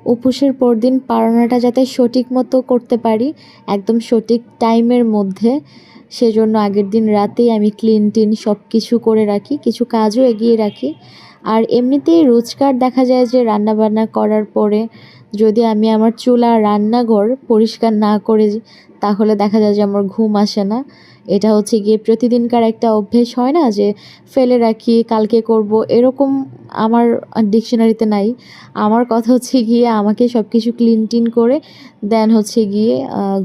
উপোসের পরদিন পারনাটা যাতে সঠিক মতো করতে পারি, একদম সঠিক টাইমের মধ্যে, সেজন্য আগের দিন রাতেই আমি ক্লিন টিন সব কিছু করে রাখি, কিছু কাজও এগিয়ে রাখি। আর এমনিতেই রোজকার দেখা যায় যে রান্নাবান্না করার পরে যদি আমি আমার চুলা রান্নাঘর পরিষ্কার না করে তাহলে দেখা যায় যে আমার ঘুম আসে না। এটা হচ্ছে গিয়ে প্রতিদিনকার একটা অভ্যেস হয় না যে ফেলে রাখি, কালকে করব, এরকম আমার ডিকশনারিতে নাই। আমার কথা হচ্ছে গিয়ে আমাকে সব কিছু ক্লিন টিন করে দেন হচ্ছে গিয়ে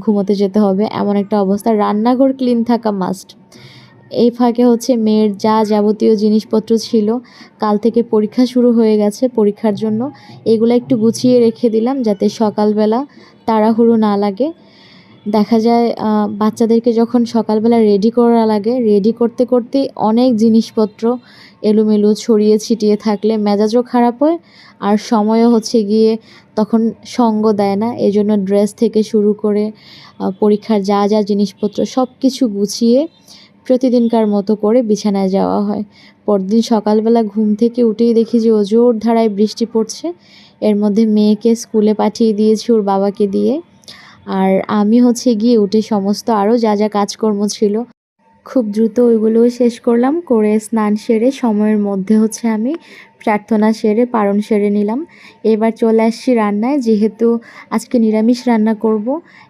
ঘুমোতে যেতে হবে, এমন একটা অবস্থা। রান্নাঘর ক্লিন থাকা মাস্ট। এই ফাঁকে হচ্ছে মেয়ের যা যাবতীয় জিনিসপত্র ছিল, কাল থেকে পরীক্ষা শুরু হয়ে গেছে, পরীক্ষার জন্য এগুলো একটু গুছিয়ে রেখে দিলাম যাতে সকালবেলা তাড়াহুড়ো না লাগে। দেখা যায় বাচ্চাদেরকে যখন সকালবেলা রেডি করা লাগে, রেডি করতে করতে অনেক জিনিসপত্র এলোমেলো ছড়িয়ে ছিটিয়ে থাকলে মেজাজও খারাপ হয়, আর সময়ও হচ্ছে গিয়ে তখন সঙ্গ দেয় না। এজন্য ড্রেস থেকে শুরু করে পরীক্ষার যা যা জিনিসপত্র সব কিছু গুছিয়ে প্রতিদিনকার মতো করে বিছানায় যাওয়া হয়। পরদিন সকালবেলা ঘুম থেকে উঠেই দেখি যে অজোর ধারায় বৃষ্টি পড়ছে। এর মধ্যে মেয়েকে স্কুলে পাঠিয়ে দিয়েছি ওর বাবাকে দিয়ে। আর আমি হচ্ছে গিয়ে উঠে সমস্ত আরও যা যা কাজকর্ম ছিল খুব দ্রুত ওইগুলোও শেষ করলাম, করে স্নান সেরে সময়ের মধ্যে হচ্ছে আমি প্রার্থনা সেরে পারণ সেরে নিলাম। এবার চলে আসছি রান্নায়, যেহেতু আজকে নিরামিষ রান্না করব।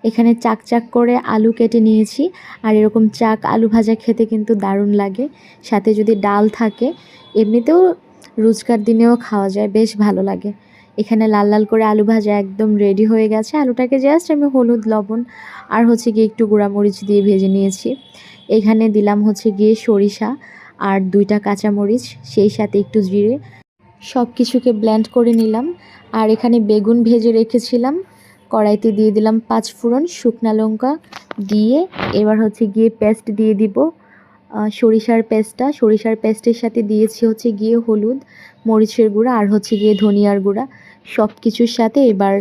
এখানে চাক চাক করে আলু কেটে নিয়েছি, আর এরকম চাক আলু ভাজা খেতে কিন্তু দারুণ লাগে, সাথে যদি ডাল থাকে এমনিতেও রোজকার দিনেও খাওয়া যায়, বেশ ভালো লাগে। এখানে লাল লাল করে আলু ভাজা একদম রেডি হয়ে গেছে। আলুটাকে জাস্ট আমি হলুদ লবণ আর হচ্ছে গিয়ে একটু গুঁড়ামরিচ দিয়ে ভেজে নিয়েছি। এখানে দিলাম হচ্ছে গিয়ে সরিষা আর 2টা কাঁচামরিচ, সেই সাথে একটু জিরে, সব কিছুকে ব্লেন্ড করে নিলাম। আর এখানে বেগুন ভেজে রেখেছিলাম, কড়াইতে দিয়ে দিলাম 5 ফোড়ন, শুকনা লঙ্কা দিয়ে এবার হচ্ছে গিয়ে পেস্ট দিয়ে দিব, সরিষার পেস্টটা। সরিষার পেস্টের সাথে দিয়েছি হচ্ছে গিয়ে হলুদ, মরিচের গুঁড়া আর হচ্ছে গিয়ে ধনিয়ার গুঁড়া। সব কিছুর সাথে এবার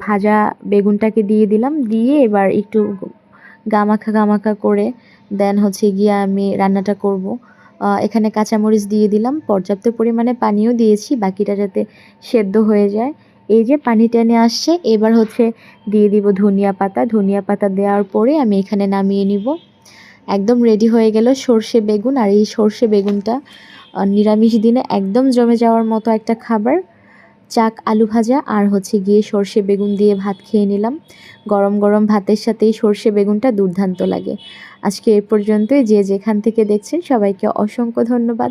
ভাজা বেগুনটাকে দিয়ে দিলাম, দিয়ে এবার একটু গামাখা গামাখা করে দেন হচ্ছে গিয়ে আমি রান্নাটা করব। এখানে কাঁচামরিচ দিয়ে দিলাম, পর্যাপ্ত পরিমাণে পানিও দিয়েছি বাকিটা যাতে সেদ্ধ হয়ে যায়। এই যে পানি টেনে আসছে, এবার হচ্ছে দিয়ে দিব ধনিয়া পাতা। ধনিয়া পাতা দেওয়ার পরে আমি এখানে নামিয়ে নিব। একদম রেডি হয়ে গেল সর্ষে বেগুন। আর এই সর্ষে বেগুনটা নিরামিষ দিনে একদম জমে যাওয়ার মতো একটা খাবার। চাক আলু ভাজা আর হচ্ছে গিয়ে সর্ষে বেগুন দিয়ে ভাত খেয়ে নিলাম। গরম গরম ভাতের সাথেই সর্ষে বেগুনটা দুর্দান্ত লাগে। আজকে এ পর্যন্তই। যে যেখান থেকে দেখছেন সবাইকে অসংখ্য ধন্যবাদ।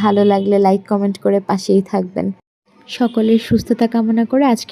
ভালো লাগলে লাইক কমেন্ট করে পাশেই থাকবেন। সকলের সুস্থতা কামনা করে আজকে